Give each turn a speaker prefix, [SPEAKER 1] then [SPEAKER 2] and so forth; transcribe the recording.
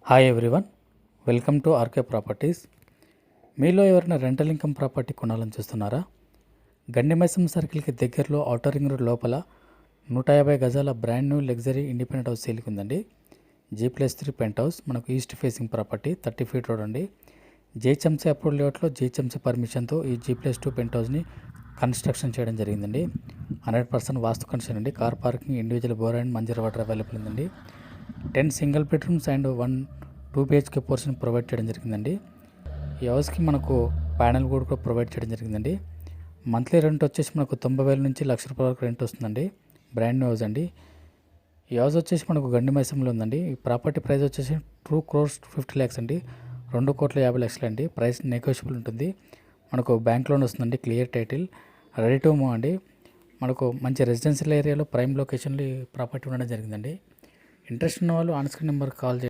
[SPEAKER 1] Hi everyone, welcome to RK properties. మీలో ఎవరైనా rental income property కొనాలని చూస్తున్నారా? గండిమైసం సర్కిల్కి దగ్గరలో ఔటర్ రింగ్ రోడ్ లోపల 150 గజాల brand new luxury independent house సేల్కి ఉందండి. G+3 పెంట్ హౌస్, మనకు east facing property, 30 feet road అండి. జిహెచ్ఎంసీ అప్రూవల్ లేఅవుట్లో జిహెచ్ఎంసీ పర్మిషన్తో ఈ G+2 పెంట్ హౌస్ని కన్స్ట్రక్షన్ చేయడం జరిగిందండి. 100% వాస్తు కన్స్ట్రక్షన్ అండి. Car parking, individual bore and మంజర్ water available ఉందండి. 10 single bedrooms and 1 2 BHK portion provide చేయడం జరిగిందండి. ఈ హౌస్కి మనకు ప్యానల్ కూడా ప్రొవైడ్ చేయడం జరిగిందండి. మంత్లీ రెంట్ వచ్చేసి మనకు 90,000 నుంచి ₹1,00,000 వరకు రెంట్ వస్తుందండి. బ్రాండ్ న్యూ హౌస్ అండి. ఈ హౌస్ వచ్చేసి మనకు గండిమైసంలో ఉందండి. ఈ ప్రాపర్టీ ప్రైస్ వచ్చేసి 2,50 lakhs అండి. 2,50 అండి. ప్రైస్ నెగోషియబుల్ ఉంటుంది. మనకు బ్యాంక్ లోన్ వస్తుందండి. Clear title, ready to move అండి. మనకు మంచి రెసిడెన్షియల్ ఏరియాలో ప్రైమ్ లొకేషన్లో ఈ ప్రాపర్టీ ఉండడం జరిగిందండి. ఇంట్రెస్ట్ ఉన్న వాళ్ళు ఆన్ స్క్రీన్ నెంబర్కి కాల్ చేయండి.